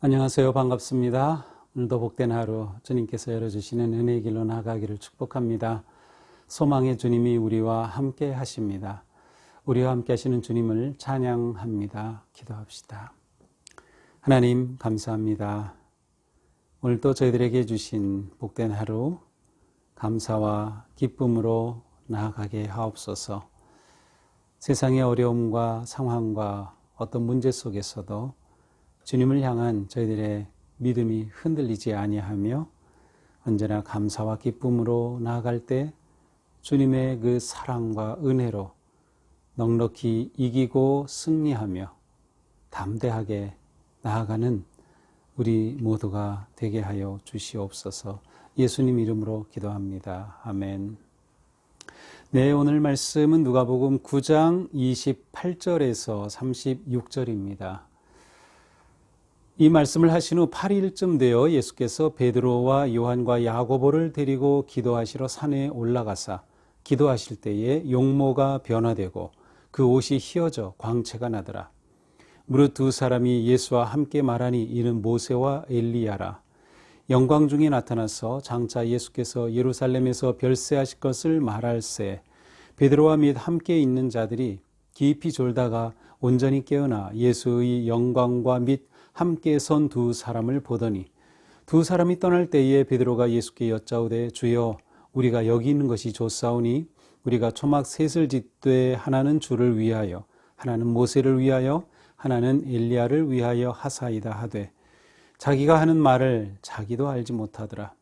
안녕하세요. 반갑습니다. 오늘도 복된 하루 주님께서 열어주시는 은혜의 길로 나아가기를 축복합니다. 소망의 주님이 우리와 함께 하십니다. 우리와 함께 하시는 주님을 찬양합니다. 기도합시다. 하나님 감사합니다. 오늘도 저희들에게 주신 복된 하루 감사와 기쁨으로 나아가게 하옵소서. 세상의 어려움과 상황과 어떤 문제 속에서도 주님을 향한 저희들의 믿음이 흔들리지 아니하며 언제나 감사와 기쁨으로 나아갈 때 주님의 그 사랑과 은혜로 넉넉히 이기고 승리하며 담대하게 나아가는 우리 모두가 되게 하여 주시옵소서. 예수님 이름으로 기도합니다. 아멘. 네, 오늘 말씀은 누가복음 9장 28절에서 36절입니다. 이 말씀을 하신 후 8일쯤 되어 예수께서 베드로와 요한과 야고보를 데리고 기도하시러 산에 올라가사 기도하실 때에 용모가 변화되고 그 옷이 휘어져 광채가 나더라. 무릇 두 사람이 예수와 함께 말하니 이는 모세와 엘리야라. 영광 중에 나타나서 장차 예수께서 예루살렘에서 별세하실 것을 말할새 베드로와 및 함께 있는 자들이 깊이 졸다가 온전히 깨어나 예수의 영광과 및 함께 선 두 사람을 보더니 두 사람이 떠날 때에 베드로가 예수께 여짜오되 주여 우리가 여기 있는 것이 좋사오니 우리가 초막 셋을 짓되 하나는 주를 위하여 하나는 모세를 위하여 하나는 엘리야를 위하여 하사이다 하되 자기가 하는 말을 자기도 알지 못하더라.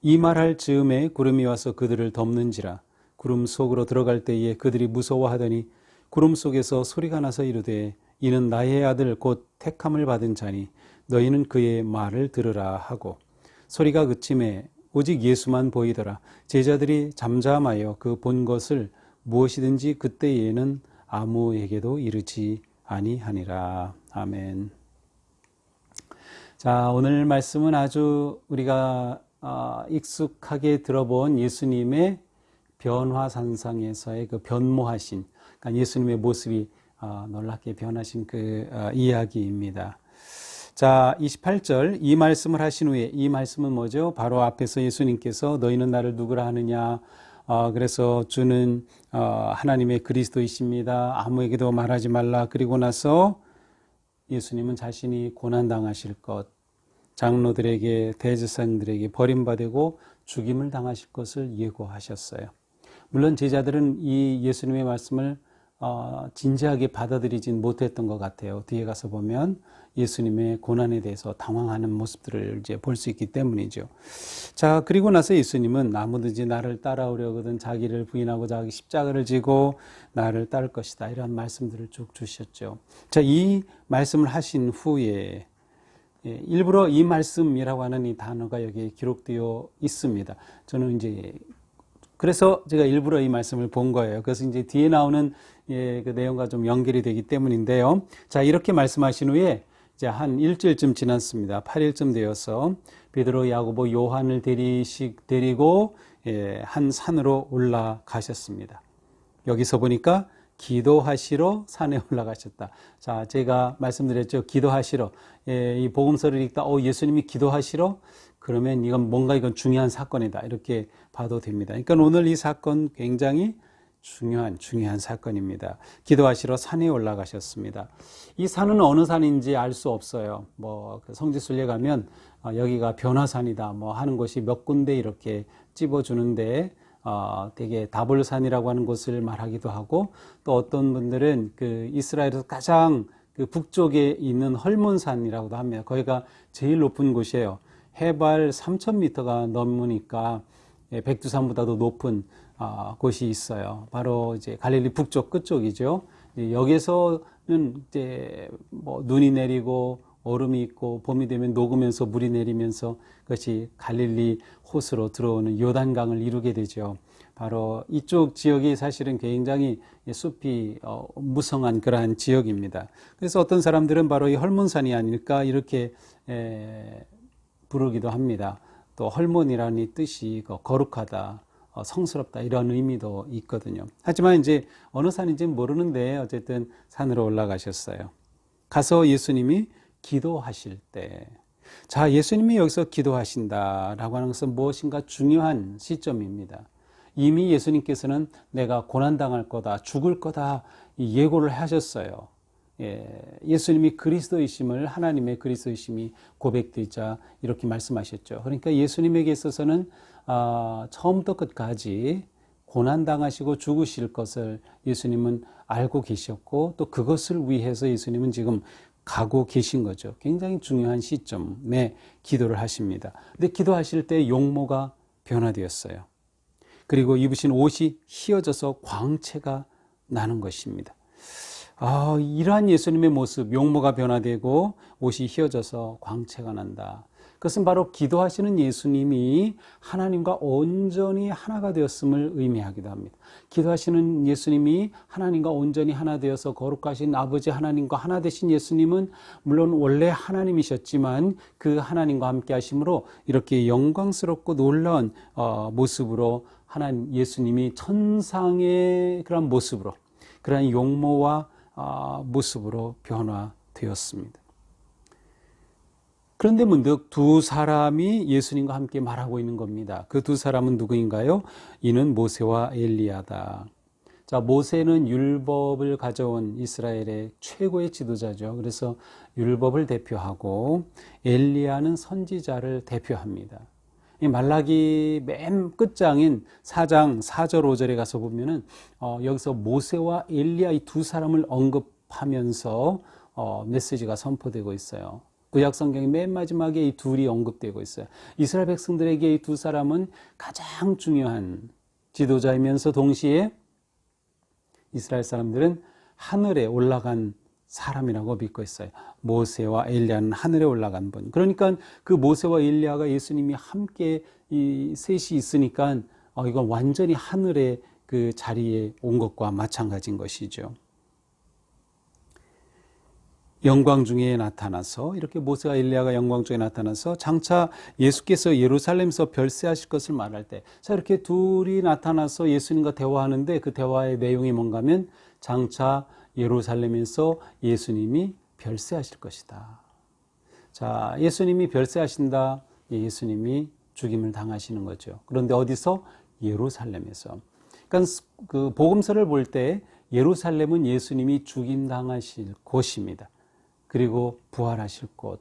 이 말할 즈음에 구름이 와서 그들을 덮는지라. 구름 속으로 들어갈 때에 그들이 무서워하더니 구름 속에서 소리가 나서 이르되 이는 나의 아들 곧 택함을 받은 자니 너희는 그의 말을 들으라 하고 소리가 그침에 오직 예수만 보이더라. 제자들이 잠잠하여 그 본 것을 무엇이든지 그때에는 아무에게도 이르지 아니하니라. 아멘. 자, 오늘 말씀은 아주 우리가 익숙하게 들어본 예수님의 변화산상에서의 그 변모하신, 그러니까 예수님의 모습이 놀랍게 변하신 그 이야기입니다. 자, 28절 이 말씀을 하신 후에, 이 말씀은 뭐죠? 바로 앞에서 예수님께서 너희는 나를 누구라 하느냐, 그래서 주는 하나님의 그리스도이십니다. 아무에게도 말하지 말라. 그리고 나서 예수님은 자신이 고난당하실 것, 장로들에게 대제사장들에게 버림받고 죽임을 당하실 것을 예고하셨어요. 물론 제자들은 이 예수님의 말씀을 진지하게 받아들이진 못했던 것 같아요. 뒤에 가서 보면 예수님의 고난에 대해서 당황하는 모습들을 이제 볼 수 있기 때문이죠. 자, 그리고 나서 예수님은 아무든지 나를 따라오려거든 자기를 부인하고 자기 십자가를 지고 나를 따를 것이다. 이런 말씀들을 쭉 주셨죠. 자, 이 말씀을 하신 후에 일부러 이 말씀이라고 하는 이 단어가 여기에 기록되어 있습니다. 저는 이제 그래서 제가 일부러 이 말씀을 본 거예요. 그래서 이제 뒤에 나오는 그 내용과 좀 연결이 되기 때문인데요. 자, 이렇게 말씀하신 후에 이제 한 일주일쯤 지났습니다. 8일쯤 되어서 베드로, 야고보, 요한을 데리고 한 산으로 올라가셨습니다. 여기서 보니까 기도하시러 산에 올라가셨다. 자, 제가 말씀드렸죠. 기도하시러. 이 복음서를 읽다 예수님이 기도하시러? 그러면 이건 중요한 사건이다. 이렇게 봐도 됩니다. 그러니까 오늘 이 사건 굉장히 중요한 사건입니다. 기도하시러 산에 올라가셨습니다. 이 산은 어느 산인지 알 수 없어요. 성지순례 가면 여기가 변화산이다 하는 곳이 몇 군데 이렇게 찝어주는데 되게 다볼산이라고 하는 곳을 말하기도 하고 또 어떤 분들은 그 이스라엘에서 가장 그 북쪽에 있는 헐몬산이라고도 합니다. 거기가 제일 높은 곳이에요. 해발 3,000m가 넘으니까 백두산보다도 높은 곳이 있어요. 바로 이제 갈릴리 북쪽 끝쪽이죠. 여기서는 이제 눈이 내리고 얼음이 있고 봄이 되면 녹으면서 물이 내리면서 그것이 갈릴리 호수로 들어오는 요단강을 이루게 되죠. 바로 이쪽 지역이 사실은 굉장히 숲이 무성한 그러한 지역입니다. 그래서 어떤 사람들은 바로 이 헐몬산이 아닐까 이렇게 부르기도 합니다. 또 헐몬이라는 뜻이 거룩하다, 성스럽다 이런 의미도 있거든요. 하지만 이제 어느 산인지 모르는데 어쨌든 산으로 올라가셨어요. 가서 예수님이 기도하실 때, 자, 예수님이 여기서 기도하신다라고 하는 것은 무엇인가 중요한 시점입니다. 이미 예수님께서는 내가 고난당할 거다, 죽을 거다 예고를 하셨어요. 예수님이 그리스도이심을, 하나님의 그리스도이심이 고백되자 이렇게 말씀하셨죠. 그러니까 예수님에게 있어서는 처음부터 끝까지 고난당하시고 죽으실 것을 예수님은 알고 계셨고, 또 그것을 위해서 예수님은 지금 가고 계신 거죠. 굉장히 중요한 시점에 기도를 하십니다. 근데 기도하실 때 용모가 변화되었어요. 그리고 입으신 옷이 휘어져서 광채가 나는 것입니다. 이러한 예수님의 모습, 용모가 변화되고 옷이 휘어져서 광채가 난다. 그것은 바로 기도하시는 예수님이 하나님과 온전히 하나가 되었음을 의미하기도 합니다. 기도하시는 예수님이 하나님과 온전히 하나 되어서 거룩하신 아버지 하나님과 하나 되신 예수님은 물론 원래 하나님이셨지만 그 하나님과 함께 하심으로 이렇게 영광스럽고 놀라운 모습으로 하나님 예수님이 천상의 그런 모습으로, 그런 용모와 모습으로 변화되었습니다. 그런데 문득 두 사람이 예수님과 함께 말하고 있는 겁니다. 그 두 사람은 누구인가요? 이는 모세와 엘리야다. 자, 모세는 율법을 가져온 이스라엘의 최고의 지도자죠. 그래서 율법을 대표하고 엘리야는 선지자를 대표합니다. 이 말라기 맨 끝장인 4장 4절 5절에 가서 보면은 여기서 모세와 엘리야 이 두 사람을 언급하면서 메시지가 선포되고 있어요. 구약 성경의 맨 마지막에 이 둘이 언급되고 있어요. 이스라엘 백성들에게 이 두 사람은 가장 중요한 지도자이면서 동시에 이스라엘 사람들은 하늘에 올라간 사람이라고 믿고 있어요. 모세와 엘리야는 하늘에 올라간 분. 그러니까 그 모세와 엘리야가 예수님이 함께 이 셋이 있으니까 이건 완전히 하늘의 그 자리에 온 것과 마찬가지인 것이죠. 영광 중에 나타나서, 이렇게 모세와 엘리야가 영광 중에 나타나서 장차 예수께서 예루살렘에서 별세하실 것을 말할 때, 자, 이렇게 둘이 나타나서 예수님과 대화하는데 그 대화의 내용이 뭔가 하면 장차 예루살렘에서 예수님이 별세하실 것이다. 자, 예수님이 별세하신다. 예수님이 죽임을 당하시는 거죠. 그런데 어디서? 예루살렘에서. 그러니까 그 복음서를 볼 때 예루살렘은 예수님이 죽임 당하실 곳입니다. 그리고 부활하실 곳.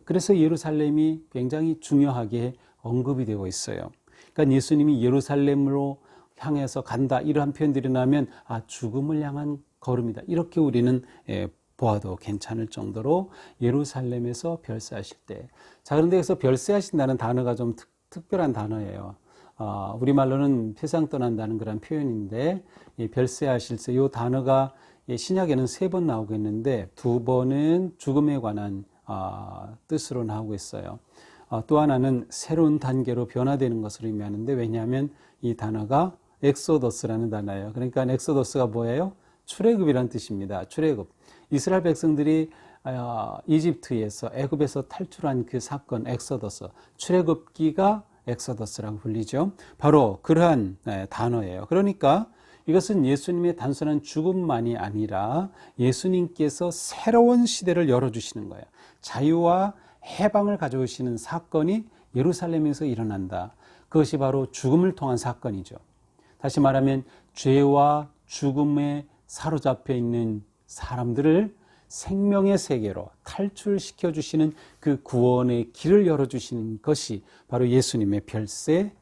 그래서 예루살렘이 굉장히 중요하게 언급이 되고 있어요. 그러니까 예수님이 예루살렘으로 향해서 간다, 이러한 표현들이 나면 죽음을 향한 걸음이다, 이렇게 우리는 보아도 괜찮을 정도로 예루살렘에서 별세하실 때. 자, 그런데 여기서 별세하신다는 단어가 좀 특별한 단어예요. 우리말로는 세상 떠난다는 그런 표현인데, 이 별세하실 때 이 단어가 신약에는 3번 나오고 있는데 2번은 죽음에 관한 뜻으로 나오고 있어요. 또 하나는 새로운 단계로 변화되는 것을 의미하는데, 왜냐하면 이 단어가 엑소더스라는 단어예요. 그러니까 엑소더스가 뭐예요? 출애굽이라는 뜻입니다. 출애굽. 이스라엘 백성들이 이집트에서, 애굽에서 탈출한 그 사건, 엑소더스, 출애굽기가 엑소더스라고 불리죠. 바로 그러한 단어예요. 그러니까 이것은 예수님의 단순한 죽음만이 아니라 예수님께서 새로운 시대를 열어주시는 거예요. 자유와 해방을 가져오시는 사건이 예루살렘에서 일어난다. 그것이 바로 죽음을 통한 사건이죠. 다시 말하면 죄와 죽음에 사로잡혀 있는 사람들을 생명의 세계로 탈출시켜 주시는 그 구원의 길을 열어주시는 것이 바로 예수님의 별세,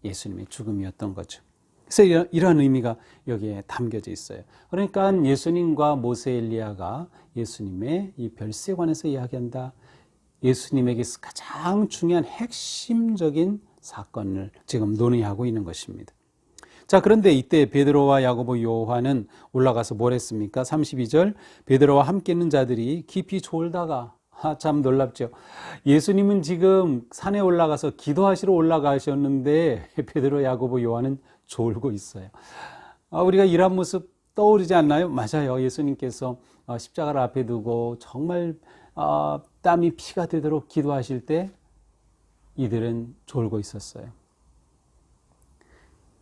예수님의 죽음이었던 거죠. 그래서 이런 의미가 여기에 담겨져 있어요. 그러니까 예수님과 모세 엘리야가 예수님의 이 별세에 관해서 이야기한다. 예수님에게서 가장 중요한 핵심적인 사건을 지금 논의하고 있는 것입니다. 자, 그런데 이때 베드로와 야고보, 요한은 올라가서 뭘 했습니까? 32절, 베드로와 함께 있는 자들이 깊이 졸다가, 참 놀랍죠. 예수님은 지금 산에 올라가서 기도하시러 올라가셨는데 베드로, 야고보, 요한은 졸고 있어요. 우리가 이런 모습 떠오르지 않나요? 맞아요. 예수님께서 십자가를 앞에 두고 정말 땀이 피가 되도록 기도하실 때 이들은 졸고 있었어요.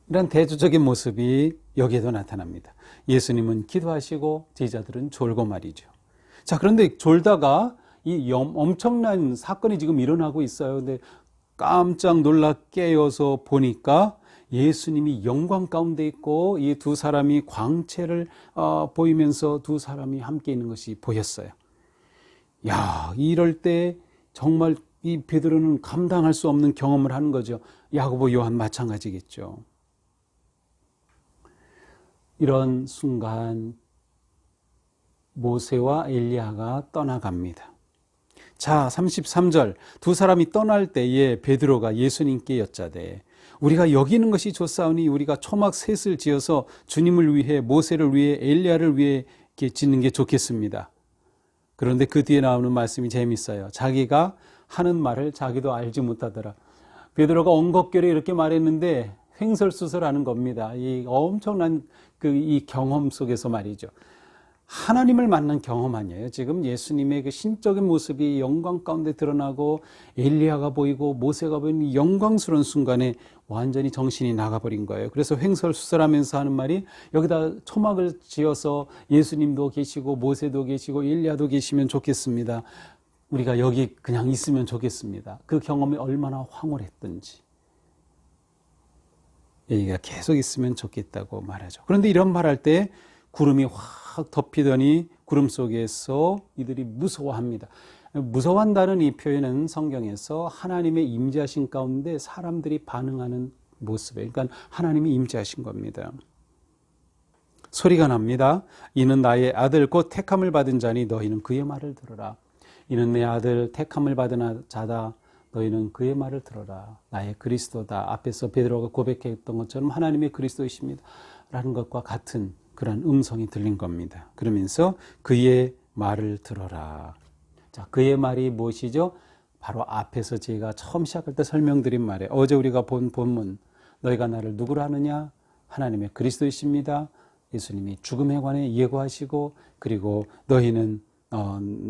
이런 대조적인 모습이 여기에도 나타납니다. 예수님은 기도하시고 제자들은 졸고 말이죠. 자, 그런데 졸다가 엄청난 사건이 지금 일어나고 있어요. 근데 깜짝 놀라 깨어서 보니까 예수님이 영광 가운데 있고 이 두 사람이 광채를 보이면서 두 사람이 함께 있는 것이 보였어요. 야, 이럴 때 정말 이 베드로는 감당할 수 없는 경험을 하는 거죠. 야고보, 요한 마찬가지겠죠. 이런 순간 모세와 엘리야가 떠나갑니다. 자, 33절. 두 사람이 떠날 때에 베드로가 예수님께 여짜되 우리가 여기 있는 것이 좋사오니 우리가 초막 셋을 지어서 주님을 위해, 모세를 위해, 엘리야를 위해 이렇게 짓는 게 좋겠습니다. 그런데 그 뒤에 나오는 말씀이 재밌어요. 자기가 하는 말을 자기도 알지 못하더라. 베드로가 엉겁결에 이렇게 말했는데 횡설수설하는 겁니다. 이 엄청난 이 경험 속에서 말이죠. 하나님을 만난 경험 아니에요. 지금 예수님의 그 신적인 모습이 영광 가운데 드러나고 엘리야가 보이고 모세가 보이는 영광스러운 순간에 완전히 정신이 나가버린 거예요. 그래서 횡설수설하면서 하는 말이 여기다 초막을 지어서 예수님도 계시고 모세도 계시고 엘리야도 계시면 좋겠습니다. 우리가 여기 그냥 있으면 좋겠습니다. 그 경험이 얼마나 황홀했던지. 얘기가 계속 있으면 좋겠다고 말하죠. 그런데 이런 말할 때 구름이 확 덮이더니 구름 속에서 이들이 무서워합니다. 무서워한다는 이 표현은 성경에서 하나님의 임재하신 가운데 사람들이 반응하는 모습이에요. 그러니까 하나님이 임재하신 겁니다. 소리가 납니다. 이는 나의 아들 곧 택함을 받은 자니 너희는 그의 말을 들으라. 이는 내 아들 택함을 받은 자다. 너희는 그의 말을 들어라. 나의 그리스도다. 앞에서 베드로가 고백했던 것처럼 하나님의 그리스도이십니다. 라는 것과 같은 그런 음성이 들린 겁니다. 그러면서 그의 말을 들어라. 자, 그의 말이 무엇이죠? 바로 앞에서 제가 처음 시작할 때 설명드린 말이에요. 어제 우리가 본 본문, 너희가 나를 누구로 하느냐? 하나님의 그리스도이십니다. 예수님이 죽음에 관해 예고하시고, 그리고 너희는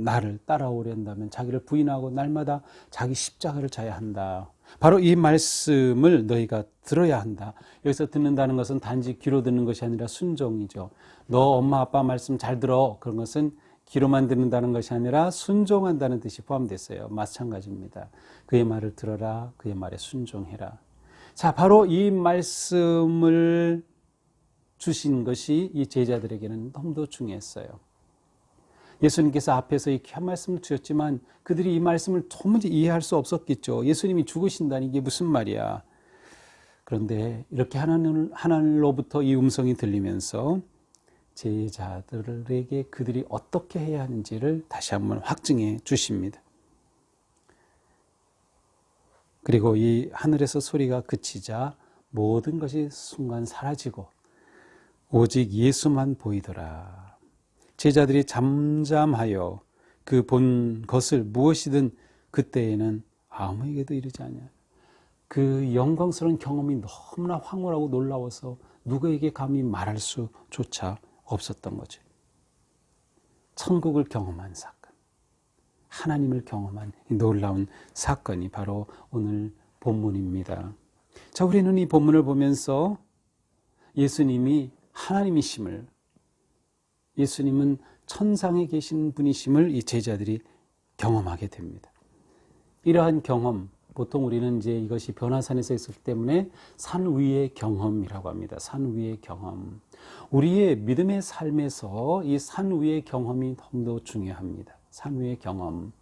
나를 따라오려면 자기를 부인하고 날마다 자기 십자가를 져야 한다. 바로 이 말씀을 너희가 들어야 한다. 여기서 듣는다는 것은 단지 귀로 듣는 것이 아니라 순종이죠. 너 엄마 아빠 말씀 잘 들어. 그런 것은 귀로만 듣는다는 것이 아니라 순종한다는 뜻이 포함됐어요. 마찬가지입니다. 그의 말을 들어라. 그의 말에 순종해라. 자, 바로 이 말씀을 주신 것이 이 제자들에게는 너무도 중요했어요. 예수님께서 앞에서 이 귀한 말씀을 주셨지만 그들이 이 말씀을 도무지 이해할 수 없었겠죠. 예수님이 죽으신다니 이게 무슨 말이야. 그런데 이렇게 하나님로부터 이 음성이 들리면서 제자들에게 그들이 어떻게 해야 하는지를 다시 한번 확증해 주십니다. 그리고 이 하늘에서 소리가 그치자 모든 것이 순간 사라지고 오직 예수만 보이더라. 제자들이 잠잠하여 그 본 것을 무엇이든 그때에는 아무에게도 이르지 않아요. 그 영광스러운 경험이 너무나 황홀하고 놀라워서 누구에게 감히 말할 수조차 없었던 거죠. 천국을 경험한 사건, 하나님을 경험한 놀라운 사건이 바로 오늘 본문입니다. 자, 우리는 이 본문을 보면서 예수님이 하나님이심을, 예수님은 천상에 계신 분이심을 이 제자들이 경험하게 됩니다. 이러한 경험, 보통 우리는 이제 이것이 변화산에서 있었기 때문에 산 위의 경험이라고 합니다. 산 위의 경험. 우리의 믿음의 삶에서 이 산 위의 경험이 너무도 중요합니다. 산 위의 경험.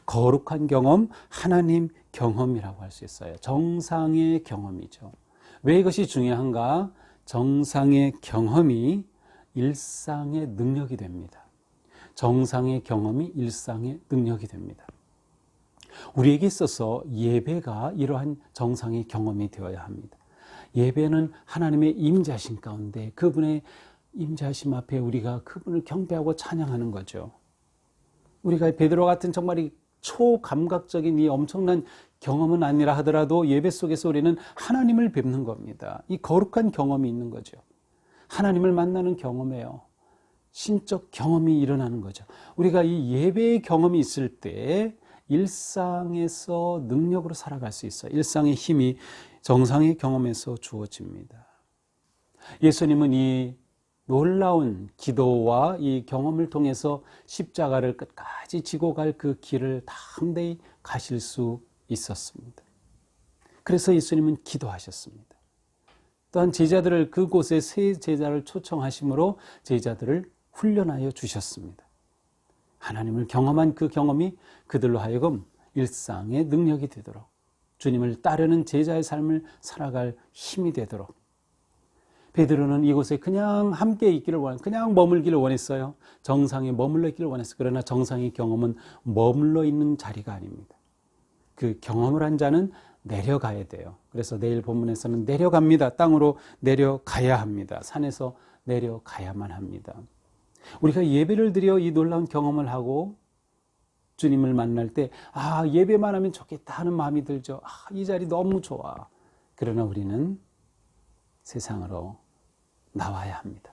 거룩한 경험, 하나님 경험이라고 할 수 있어요. 정상의 경험이죠. 왜 이것이 중요한가? 정상의 경험이 일상의 능력이 됩니다. 정상의 경험이 일상의 능력이 됩니다. 우리에게 있어서 예배가 이러한 정상의 경험이 되어야 합니다. 예배는 하나님의 임재하심 가운데 그분의 임재하심 앞에 우리가 그분을 경배하고 찬양하는 거죠. 우리가 베드로 같은 정말 이 초감각적인 이 엄청난 경험은 아니라 하더라도 예배 속에서 우리는 하나님을 뵙는 겁니다. 이 거룩한 경험이 있는 거죠. 하나님을 만나는 경험이에요. 신적 경험이 일어나는 거죠. 우리가 이 예배의 경험이 있을 때 일상에서 능력으로 살아갈 수 있어요. 일상의 힘이 정상의 경험에서 주어집니다. 예수님은 이 놀라운 기도와 이 경험을 통해서 십자가를 끝까지 지고 갈 그 길을 담대히 가실 수 있었습니다. 그래서 예수님은 기도하셨습니다. 또한 제자들을 그곳에 새 제자를 초청하심으로 제자들을 훈련하여 주셨습니다. 하나님을 경험한 그 경험이 그들로 하여금 일상의 능력이 되도록, 주님을 따르는 제자의 삶을 살아갈 힘이 되도록. 베드로는 이곳에 그냥 함께 있기를 그냥 머물기를 원했어요. 정상에 머물러 있기를 원했어요. 그러나 정상의 경험은 머물러 있는 자리가 아닙니다. 그 경험을 한 자는 내려가야 돼요. 그래서 내일 본문에서는 내려갑니다. 땅으로 내려가야 합니다. 산에서 내려가야만 합니다. 우리가 예배를 드려 이 놀라운 경험을 하고 주님을 만날 때 예배만 하면 좋겠다 하는 마음이 들죠. 이 자리 너무 좋아. 그러나 우리는 세상으로 나와야 합니다.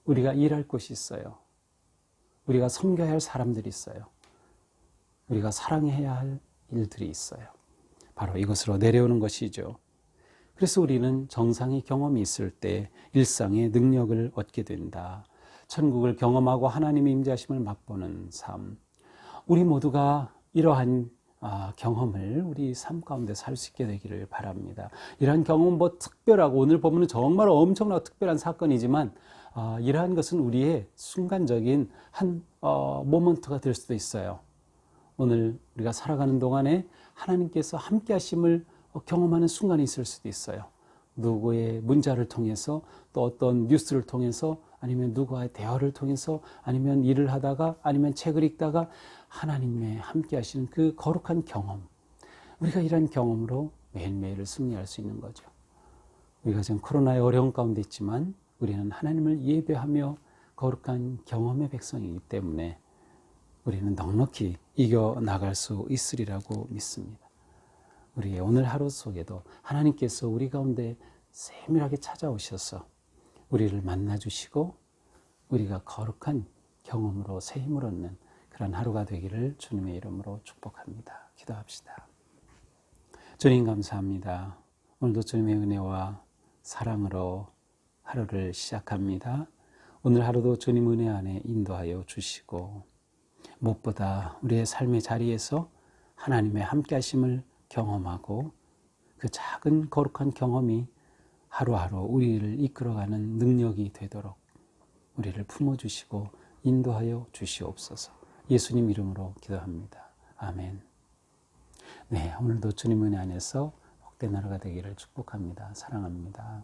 우리가 일할 곳이 있어요. 우리가 섬겨야 할 사람들이 있어요. 우리가 사랑해야 할 일들이 있어요. 바로 이것으로 내려오는 것이죠. 그래서 우리는 정상의 경험이 있을 때 일상의 능력을 얻게 된다. 천국을 경험하고 하나님의 임재하심을 맛보는 삶. 우리 모두가 이러한 경험을 우리 삶 가운데 살 수 있게 되기를 바랍니다. 이러한 경험은 특별하고 오늘 보면 정말 엄청나고 특별한 사건이지만 이러한 것은 우리의 순간적인 한 모먼트가 될 수도 있어요. 오늘 우리가 살아가는 동안에 하나님께서 함께 하심을 경험하는 순간이 있을 수도 있어요. 누구의 문자를 통해서, 또 어떤 뉴스를 통해서, 아니면 누구와의 대화를 통해서, 아니면 일을 하다가, 아니면 책을 읽다가 하나님의 함께 하시는 그 거룩한 경험, 우리가 이런 경험으로 매일매일을 승리할 수 있는 거죠. 우리가 지금 코로나의 어려운 가운데 있지만 우리는 하나님을 예배하며 거룩한 경험의 백성이기 때문에 우리는 넉넉히 이겨나갈 수 있으리라고 믿습니다. 우리의 오늘 하루 속에도 하나님께서 우리 가운데 세밀하게 찾아오셔서 우리를 만나주시고 우리가 거룩한 경험으로 새 힘을 얻는 그런 하루가 되기를 주님의 이름으로 축복합니다. 기도합시다. 주님 감사합니다. 오늘도 주님의 은혜와 사랑으로 하루를 시작합니다. 오늘 하루도 주님 은혜 안에 인도하여 주시고 무엇보다 우리의 삶의 자리에서 하나님의 함께하심을 경험하고 그 작은 거룩한 경험이 하루하루 우리를 이끌어가는 능력이 되도록 우리를 품어주시고 인도하여 주시옵소서. 예수님 이름으로 기도합니다. 아멘. 네, 오늘도 주님 은혜 안에서 복된 하루가 되기를 축복합니다. 사랑합니다.